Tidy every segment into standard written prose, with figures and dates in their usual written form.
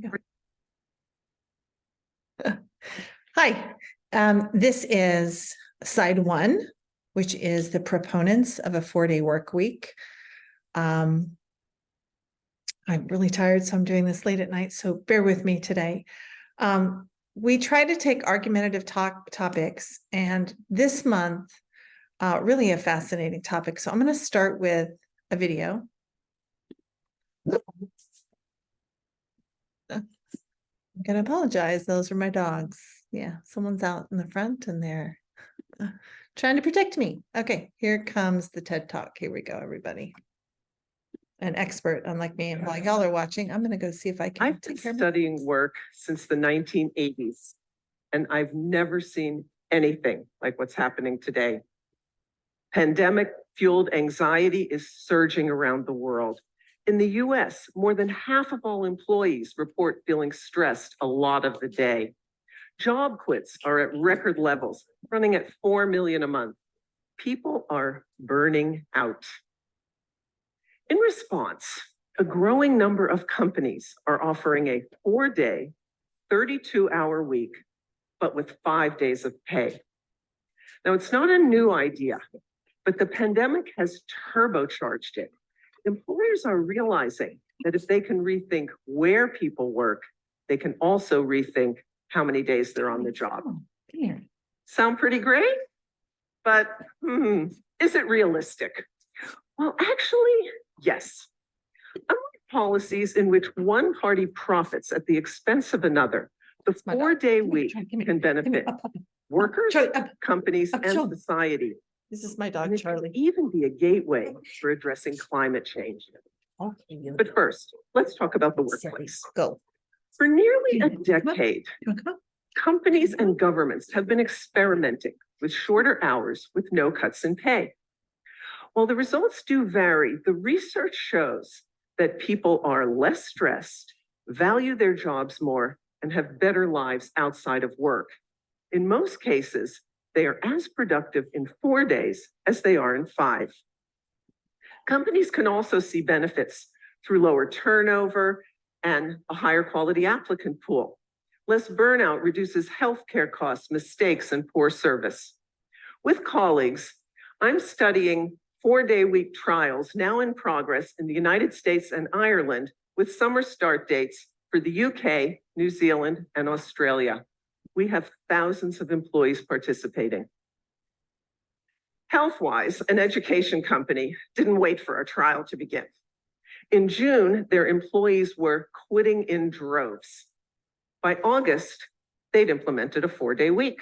we go. Hi, this is side one, which is the proponents of a 4-day work week. I'm really tired, so I'm doing this late at night, so bear with me today. We try to take argumentative topics, and this month, really a fascinating topic. So I'm going to start with a video. I'm going to apologize. Those are my dogs. Yeah, someone's out in the front and they're trying to protect me. Okay, here comes the TED Talk. Here we go, everybody. An expert, unlike me, and while y'all are watching, I'm going to go see if I can. I've been studying work since the 1980s, and I've never seen anything like what's happening today. Pandemic-fueled anxiety is surging around the world. In the US, more than half of all employees report feeling stressed a lot of the day. Job quits are at record levels, running at 4 million a month. People are burning out. In response, a growing number of companies are offering a 4-day, 32-hour week, but with 5 days of pay. Now, it's not a new idea, but the pandemic has turbocharged it. Employers are realizing that if they can rethink where people work, they can also rethink how many days they're on the job. Sound pretty great? But is it realistic? Well, actually, yes. Unlike policies in which one party profits at the expense of another, the 4-day week can benefit workers, companies, and society. This is my dog, and Charlie. It can even be a gateway for addressing climate change. Okay. But first, let's talk about the workplace. Go. For nearly a decade, companies and governments have been experimenting with shorter hours with no cuts in pay. While the results do vary, the research shows that people are less stressed, value their jobs more, and have better lives outside of work. In most cases, they are as productive in 4 days as they are in 5. Companies can also see benefits through lower turnover and a higher quality applicant pool. Less burnout reduces healthcare costs, mistakes, and poor service. With colleagues, I'm studying 4-day week trials now in progress in the United States and Ireland, with summer start dates for the UK, New Zealand, and Australia. We have thousands of employees participating. Healthwise, an education company, didn't wait for our trial to begin. In June, their employees were quitting in droves. By August, they'd implemented a 4-day week.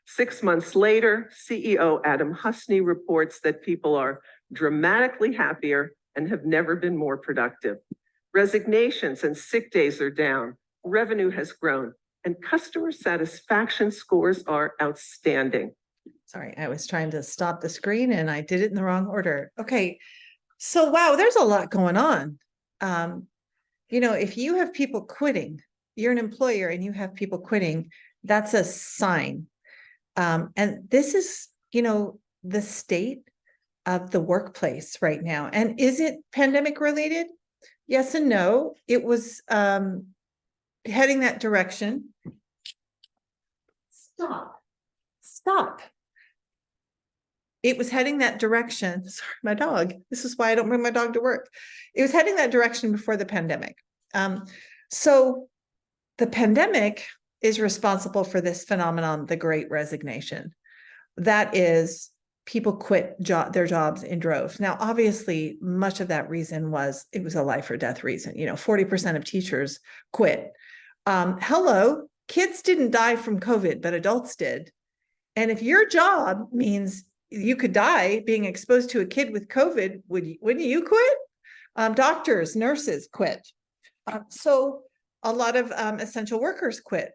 6 months later, CEO Adam Husney reports that people are dramatically happier and have never been more productive. Resignations and sick days are down, revenue has grown, and customer satisfaction scores are outstanding. Sorry, I was trying to stop the screen and I did it in the wrong order. Okay, so wow, there's a lot going on. If you have people quitting, you're an employer and you have people quitting, that's a sign. And this is, the state of the workplace right now. And is it pandemic related? Yes and no. It was heading that direction. Stop. It was heading that direction. Sorry, my dog. This is why I don't bring my dog to work. It was heading that direction before the pandemic. So the pandemic is responsible for this phenomenon, the Great Resignation. That is, people quit their jobs in droves. Now, obviously, much of that reason it was a life or death reason. 40% of teachers quit. Hello, kids didn't die from COVID, but adults did. And if your job means you could die being exposed to a kid with COVID, wouldn't you quit? Doctors, nurses quit. So a lot of essential workers quit.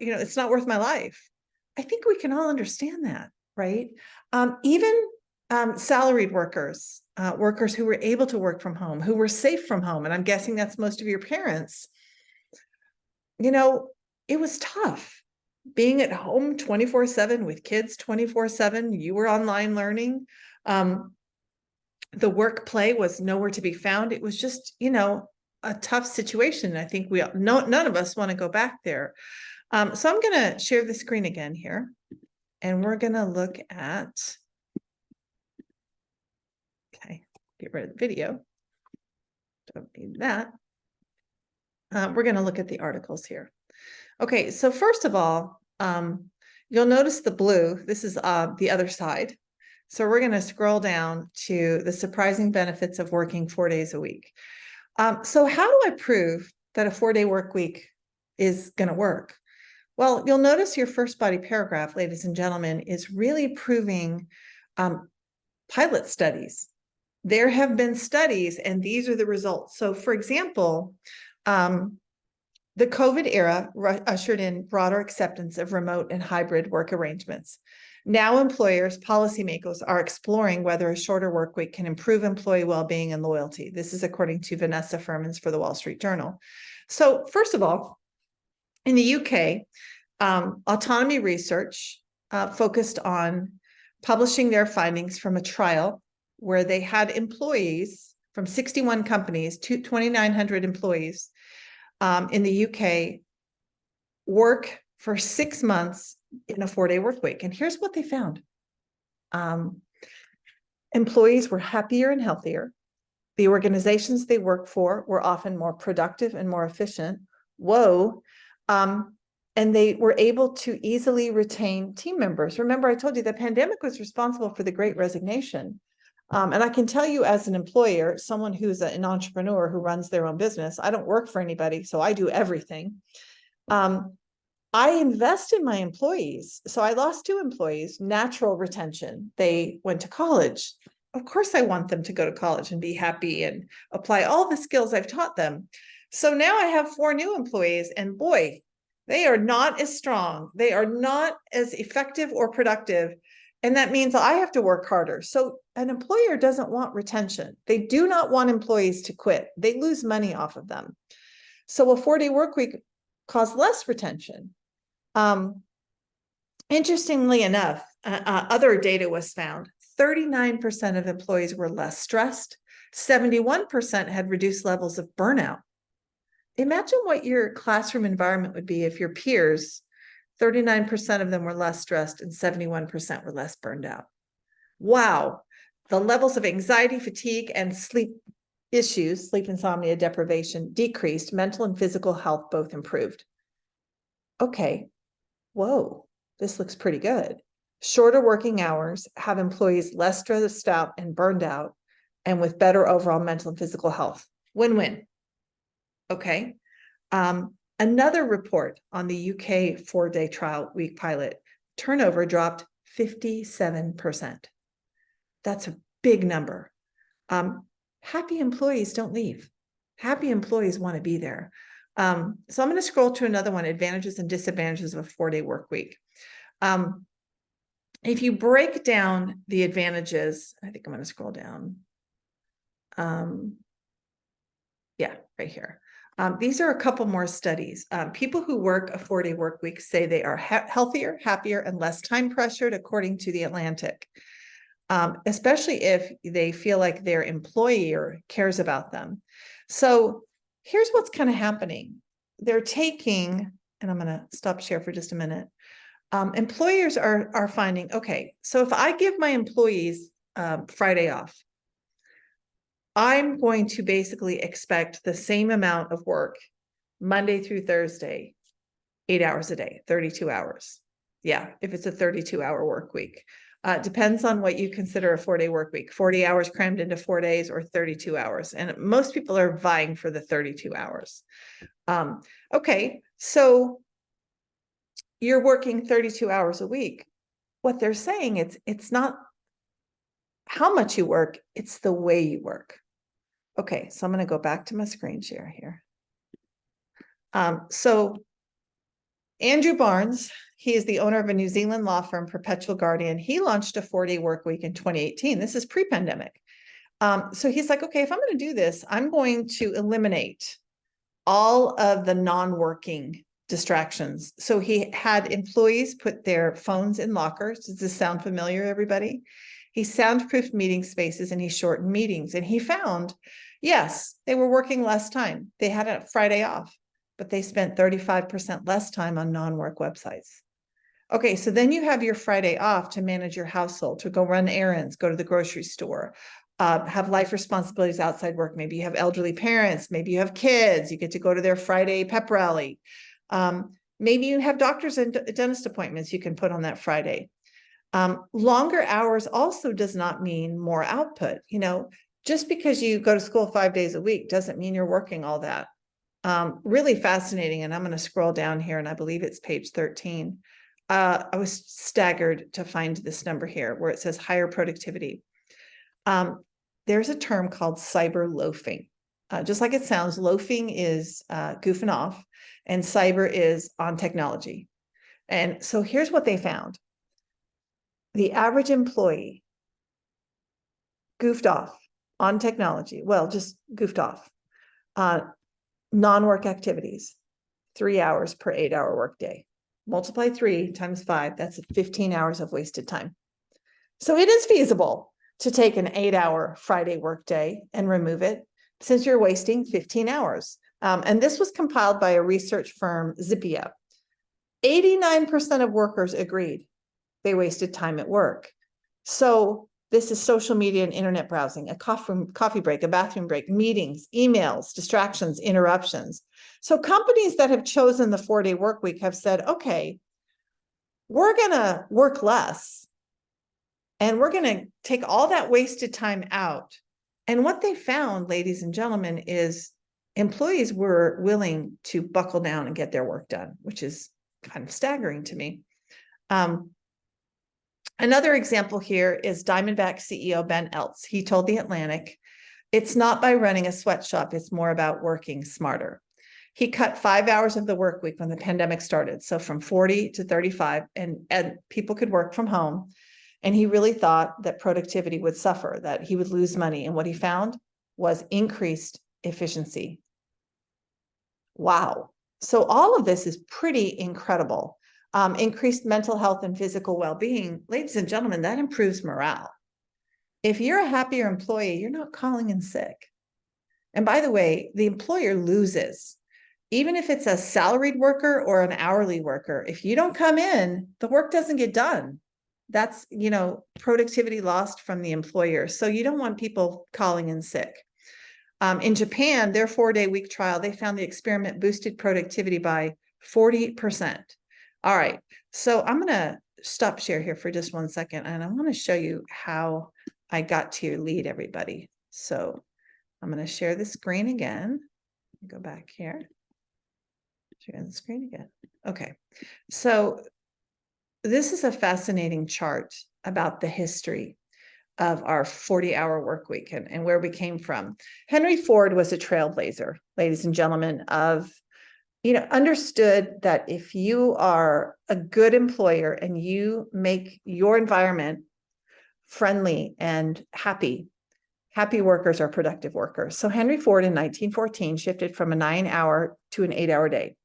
It's not worth my life. I think we can all understand that, right? Even salaried workers, workers who were able to work from home, who were safe from home, and I'm guessing that's most of your parents. It was tough being at home 24/7 with kids 24/7. You were online learning. The work play was nowhere to be found. It was just, a tough situation. I think none of us want to go back there. So I'm going to share the screen again here, and we're going to look at, okay, get rid of the video. Don't need that. We're going to look at the articles here. Okay, so first of all, you'll notice the blue. This is the other side. So we're going to scroll down to the surprising benefits of working 4 days a week. So how do I prove that a 4-day work week is going to work? Well, you'll notice your first body paragraph, ladies and gentlemen, is really proving pilot studies. There have been studies, and these are the results. So, for example, the COVID era ushered in broader acceptance of remote and hybrid work arrangements. Now employers, policymakers are exploring whether a shorter work week can improve employee well-being and loyalty. This is according to Vanessa Furmans for the Wall Street Journal. So first of all, in the UK, Autonomy Research focused on publishing their findings from a trial where they had employees from 61 companies, 2,900 employees in the UK work for 6 months in a 4-day work week. And here's what they found. Employees were happier and healthier. The organizations they work for were often more productive and more efficient. Whoa. And they were able to easily retain team members. Remember, I told you the pandemic was responsible for the Great Resignation. And I can tell you as an employer, someone who's an entrepreneur who runs their own business, I don't work for anybody, so I do everything. I invest in my employees. So I lost 2 employees, natural retention. They went to college. Of course, I want them to go to college and be happy and apply all the skills I've taught them. So now I have 4 new employees, and boy, they are not as strong. They are not as effective or productive. And that means I have to work harder. So an employer doesn't want retention. They do not want employees to quit. They lose money off of them. So a 4-day work week caused less retention. Interestingly enough, other data was found. 39% of employees were less stressed. 71% had reduced levels of burnout. Imagine what your classroom environment would be if your peers, 39% of them were less stressed and 71% were less burned out. Wow. The levels of anxiety, fatigue, and sleep issues, sleep insomnia, deprivation, decreased. Mental and physical health both improved. Okay. Whoa, this looks pretty good. Shorter working hours have employees less stressed out and burned out, and with better overall mental and physical health. Win-win. Okay. Another report on the UK 4-day trial week pilot, turnover dropped 57%. That's a big number. Happy employees don't leave. Happy employees want to be there. So I'm going to scroll to another one, advantages and disadvantages of a 4-day work week. If you break down the advantages, I think I'm going to scroll down. Yeah, right here. These are a couple more studies. People who work a 4-day work week say they are healthier, happier, and less time pressured, according to The Atlantic, especially if they feel like their employer cares about them. So here's what's kind of happening. They're taking, and I'm going to stop share for just a minute. Employers are finding, okay, so if I give my employees Friday off, I'm going to basically expect the same amount of work Monday through Thursday, 8 hours a day, 32 hours. Yeah, if it's a 32-hour work week. Depends on what you consider a 4-day work week, 40 hours crammed into 4 days or 32 hours. And most people are vying for the 32 hours. Okay, so you're working 32 hours a week. What they're saying, it's not how much you work, it's the way you work. Okay, so I'm going to go back to my screen share here. So Andrew Barnes, he is the owner of a New Zealand law firm, Perpetual Guardian. He launched a 4-day work week in 2018. This is pre-pandemic. So he's like, okay, if I'm going to do this, I'm going to eliminate all of the non-working distractions. So he had employees put their phones in lockers. Does this sound familiar, everybody? He soundproofed meeting spaces and he shortened meetings. And he found Yes, they were working less time. They had a Friday off, but they spent 35% less time on non-work websites. Okay, so then you have your Friday off to manage your household, to go run errands, go to the grocery store, have life responsibilities outside work. Maybe you have elderly parents, maybe you have kids, you get to go to their Friday pep rally. Maybe you have doctors and dentist appointments you can put on that Friday. Longer hours also does not mean more output. You know, just because you go to school 5 days a week doesn't mean you're working all that. Really fascinating. And I'm going to scroll down here, and I believe it's page 13. I was staggered to find this number here where it says higher productivity. There's a term called cyber loafing. Just like it sounds, loafing is goofing off, and cyber is on technology. And so here's what they found. The average employee goofed off on technology. Well, just goofed off. Non-work activities, 3 hours per 8-hour workday. Multiply 3 times 5, that's 15 hours of wasted time. So it is feasible to take an 8-hour Friday workday and remove it, since you're wasting 15 hours. And this was compiled by a research firm, Zippia. 89% of workers agreed they wasted time at work. So this is social media and internet browsing, a coffee break, a bathroom break, meetings, emails, distractions, interruptions. So companies that have chosen the 4-day work week have said, okay, we're going to work less and we're going to take all that wasted time out. And what they found, ladies and gentlemen, is employees were willing to buckle down and get their work done, which is kind of staggering to me. Another example here is Diamondback CEO Ben Eltz. He told The Atlantic, it's not by running a sweatshop, it's more about working smarter. He cut 5 hours of the work week when the pandemic started. So from 40 to 35, and people could work from home. And he really thought that productivity would suffer, that he would lose money. And what he found was increased efficiency. Wow. So all of this is pretty incredible. Increased mental health and physical well-being, ladies and gentlemen, that improves morale. If you're a happier employee, you're not calling in sick. And by the way, the employer loses. Even if it's a salaried worker or an hourly worker, if you don't come in, the work doesn't get done. That's, you know, productivity lost from the employer. So you don't want people calling in sick. In Japan, their 4-day week trial, they found the experiment boosted productivity by 40%. All right, so I'm going to stop share here for just 1 second, and I want to show you how I got to your lead, everybody. So I'm going to share the screen again. Go back here. Share the screen again. Okay, so this is a fascinating chart about the history of our 40-hour work week and where we came from. Henry Ford was a trailblazer, ladies and gentlemen, of, you know, understood that if you are a good employer and you make your environment friendly and happy workers are productive workers. So Henry Ford in 1914 shifted from a 9-hour to an 8-hour day,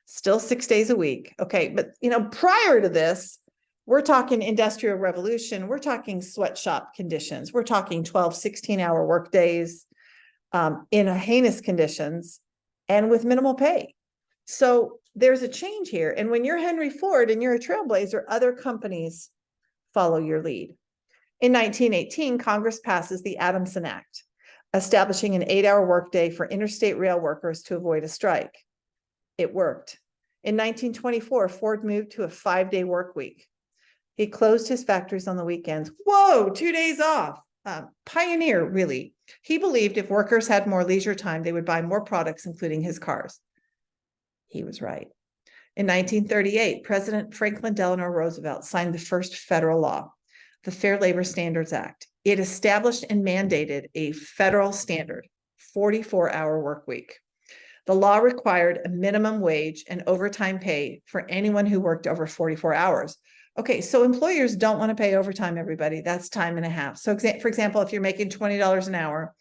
still 6 days a week. Okay, but you know, prior to this, we're talking industrial revolution, we're talking sweatshop conditions, we're talking 12, 16-hour work days in heinous conditions and with minimal pay. So there's a change here. And when you're Henry Ford and you're a trailblazer, other companies follow your lead. In 1918, Congress passes the Adamson Act, establishing an 8-hour workday for interstate rail workers to avoid a strike. It worked. In 1924, Ford moved to a 5-day work week. He closed his factories on the weekends. Whoa, 2 days off. Pioneer, really. He believed if workers had more leisure time, they would buy more products, including his cars. He was right. In 1938, President Franklin Delano Roosevelt signed the first federal law, the Fair Labor Standards Act. It established and mandated a federal standard, 44-hour work week. The law required a minimum wage and overtime pay for anyone who worked over 44 hours. Okay, so employers don't want to pay overtime, everybody. That's time and a half. So for example, if you're making $20 an hour,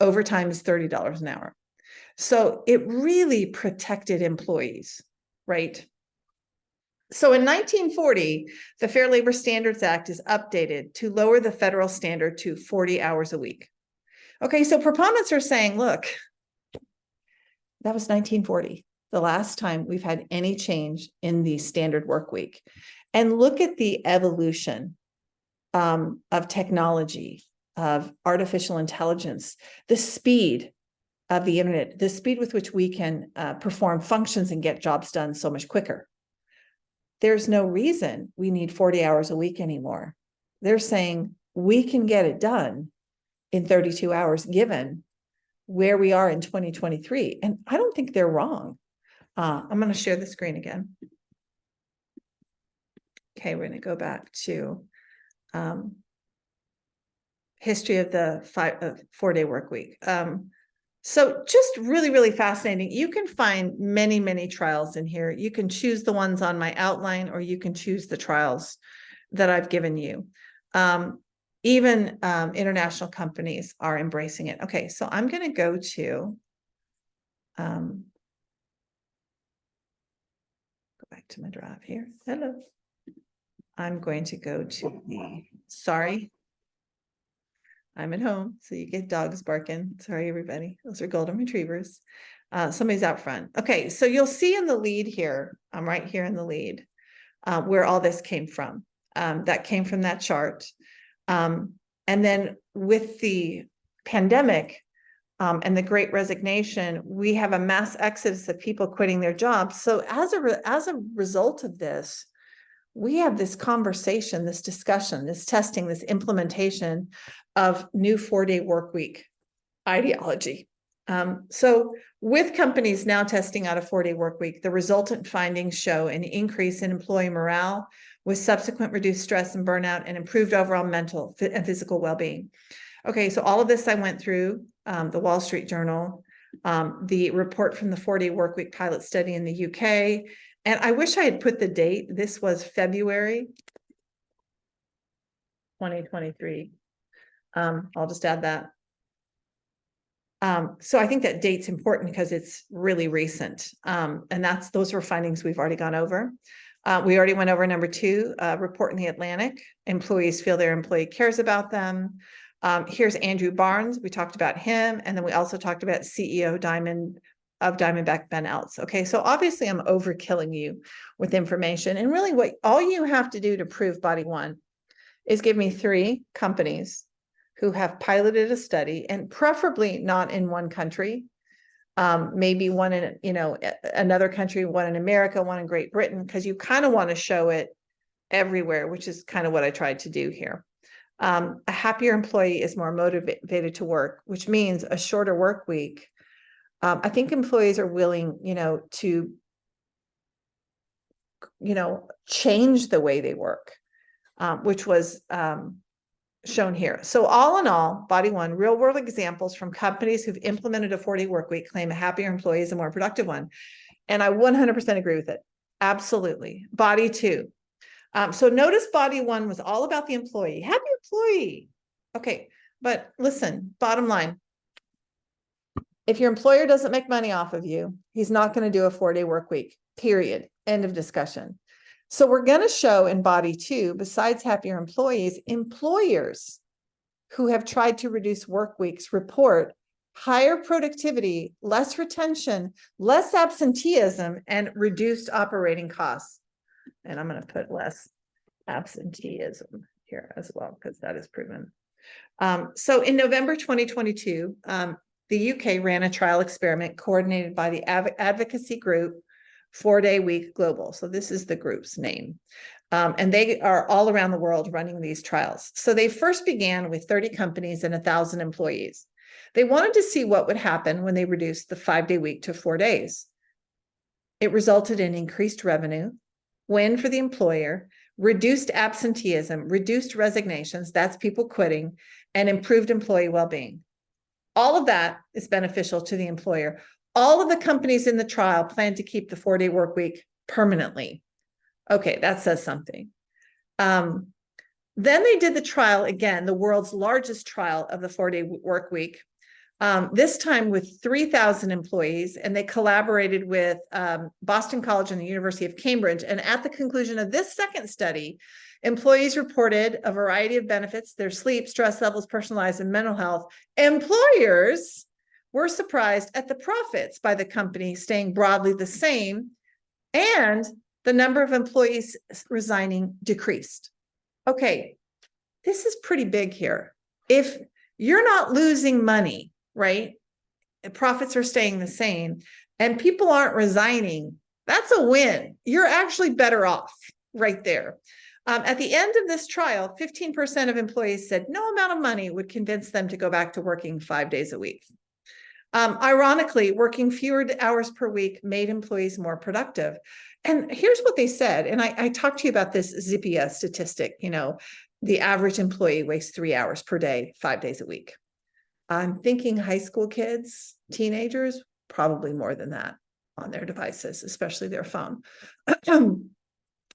overtime is $30 an hour. So it really protected employees, right? So in 1940, the Fair Labor Standards Act is updated to lower the federal standard to 40 hours a week. Okay, so proponents are saying, look, that was 1940, the last time we've had any change in the standard work week. And look at the evolution of technology, of artificial intelligence, the speed of the internet, the speed with which we can perform functions and get jobs done so much quicker. There's no reason we need 40 hours a week anymore. They're saying we can get it done in 32 hours given where we are in 2023. And I don't think they're wrong. I'm going to share the screen again. Okay, we're going to go back to history of the 4-day work week. So just really, really fascinating. You can find many, many trials in here. You can choose the ones on my outline, or you can choose the trials that I've given you. Even international companies are embracing it. Okay, so I'm going to go to, go back to my drive here. Hello. I'm going to go to the, sorry, I'm at home, so you get dogs barking. Sorry, everybody. Those are golden retrievers. Somebody's out front. Okay, so you'll see in the lead here, I'm right here in the lead, where all this came from. That came from that chart. And then with the pandemic and the Great Resignation, we have a mass exodus of people quitting their jobs. So as a result of this, we have this conversation, this discussion, this testing, this implementation of new 4-day work week ideology. So with companies now testing out a 4-day work week, the resultant findings show an increase in employee morale with subsequent reduced stress and burnout and improved overall mental and physical well-being. Okay, so all of this I went through, the Wall Street Journal, the report from the 4-day work week pilot study in the UK, and I wish I had put the date. This was February 2023. I'll just add that. So I think that date's important because it's really recent. And those were findings we've already gone over. We already went over number 2, report in the Atlantic. Employees feel their employee cares about them. Here's Andrew Barnes. We talked about him. And then we also talked about CEO of Diamondback, Ben Eltz. Okay, so obviously I'm overkilling you with information. And really all you have to do to prove body one is give me 3 companies who have piloted a study, and preferably not in one country, maybe one in, another country, one in America, one in Great Britain, because you kind of want to show it everywhere, which is kind of what I tried to do here. A happier employee is more motivated to work, which means a shorter work week. I think employees are willing, to, change the way they work, which was shown here. So all in all, body one, real world examples from companies who've implemented a 4-day work week claim a happier employee is a more productive one. And I 100% agree with it. Absolutely. Body two. So notice body one was all about the employee, happy employee. Okay, but listen, bottom line, if your employer doesn't make money off of you, he's not going to do a 4-day work week, period. End of discussion. So we're going to show in body two, besides happier employees, employers who have tried to reduce work weeks report higher productivity, less retention, less absenteeism, and reduced operating costs. And I'm going to put less absenteeism here as well, because that is proven. So in November 2022, the UK ran a trial experiment coordinated by the advocacy group 4-Day Week Global. So this is the group's name. And they are all around the world running these trials. So they first began with 30 companies and 1,000 employees. They wanted to see what would happen when they reduced the 5-day week to 4 days. It resulted in increased revenue, win for the employer, reduced absenteeism, reduced resignations, that's people quitting, and improved employee well-being. All of that is beneficial to the employer. All of the companies in the trial plan to keep the 4-day work week permanently. Okay, that says something. Then they did the trial again, the world's largest trial of the 4-day work week, this time with 3,000 employees, and they collaborated with Boston College and the University of Cambridge. And at the conclusion of this second study, employees reported a variety of benefits, their sleep, stress levels, personal lives, and mental health. Employers were surprised at the profits by the company staying broadly the same, and the number of employees resigning decreased. Okay, this is pretty big here. If you're not losing money, right? Profits are staying the same and people aren't resigning, that's a win. You're actually better off right there. At the end of this trial, 15% of employees said no amount of money would convince them to go back to working 5 days a week. Ironically, working fewer hours per week made employees more productive. And here's what they said. And I talked to you about this Zippia statistic, the average employee wastes 3 hours per day, 5 days a week. I'm thinking high school kids, teenagers, probably more than that on their devices, especially their phone.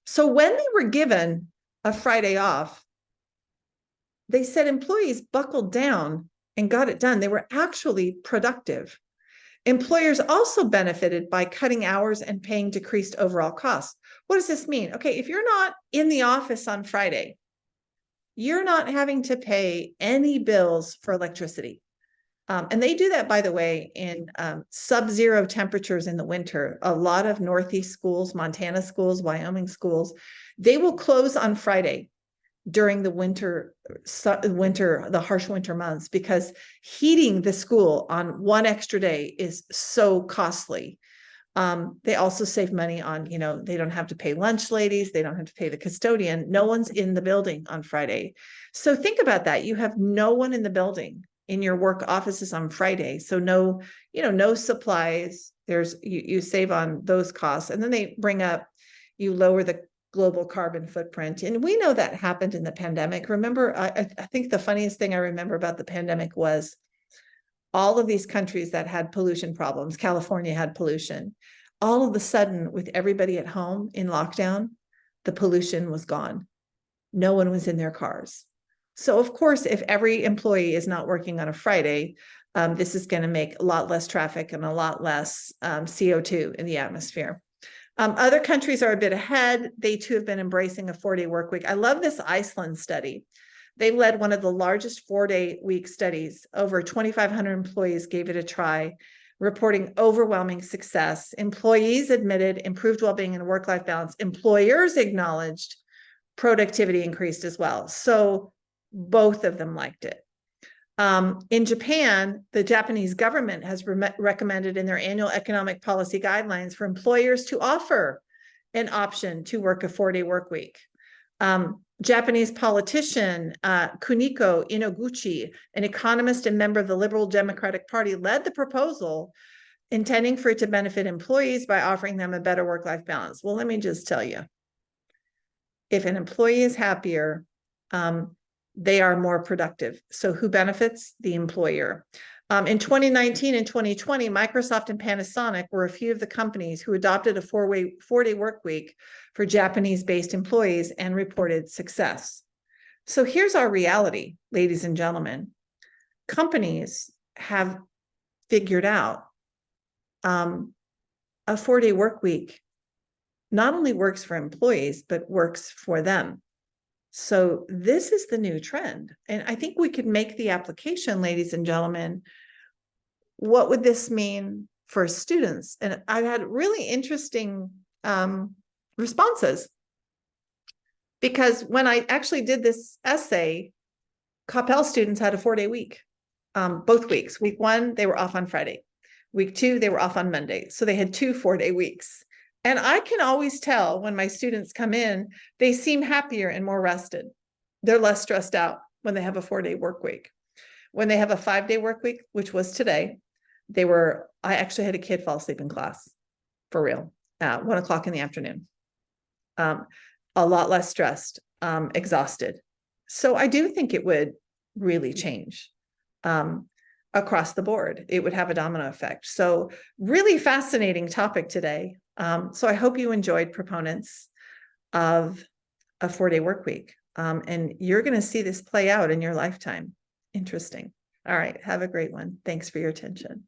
So when they were given a Friday off, they said employees buckled down and got it done. They were actually productive. Employers also benefited by cutting hours and paying decreased overall costs. What does this mean? Okay, if you're not in the office on Friday, you're not having to pay any bills for electricity. And they do that, by the way, in sub-zero temperatures in the winter. A lot of Northeast schools, Montana schools, Wyoming schools, they will close on Friday during the winter, the harsh winter months, because heating the school on one extra day is so costly. They also save money on, they don't have to pay lunch ladies. They don't have to pay the custodian. No one's in the building on Friday. So think about that. You have no one in the building in your work offices on Friday. So no supplies. You save on those costs. And then they bring up, you lower the global carbon footprint. And we know that happened in the pandemic. Remember, I think the funniest thing I remember about the pandemic was all of these countries that had pollution problems. California had pollution. All of a sudden, with everybody at home in lockdown, the pollution was gone. No one was in their cars. So of course, if every employee is not working on a Friday, this is going to make a lot less traffic and a lot less CO2 in the atmosphere. Other countries are a bit ahead. They too have been embracing a 4-day work week. I love this Iceland study. They led one of the largest 4-day week studies. Over 2,500 employees gave it a try, reporting overwhelming success. Employees admitted improved well-being and work-life balance. Employers acknowledged productivity increased as well. So both of them liked it. In Japan, the Japanese government has recommended in their annual economic policy guidelines for employers to offer an option to work a 4-day work week. Japanese politician Kuniko Inoguchi, an economist and member of the Liberal Democratic Party, led the proposal, intending for it to benefit employees by offering them a better work-life balance. Well, let me just tell you, if an employee is happier, they are more productive. So who benefits? The employer. In 2019 and 2020, Microsoft and Panasonic were a few of the companies who adopted a 4-day work week for Japanese-based employees and reported success. So here's our reality, ladies and gentlemen. Companies have figured out a 4-day work week not only works for employees, but works for them. So this is the new trend. And I think we could make the application, ladies and gentlemen. What would this mean for students? And I've had really interesting responses, because when I actually did this essay, Coppell students had a 4-day week, both weeks. Week 1, they were off on Friday. Week 2, they were off on Monday. So they had 2 4-day weeks. And I can always tell when my students come in, they seem happier and more rested. They're less stressed out when they have a 4-day work week. When they have a 5-day work week, which was today, I actually had a kid fall asleep in class, for real, at 1 o'clock in the afternoon. A lot less stressed, exhausted. So I do think it would really change across the board. It would have a domino effect. So really fascinating topic today. So I hope you enjoyed Proponents of a 4-day work week. And you're going to see this play out in your lifetime. Interesting. All right, have a great one. Thanks for your attention.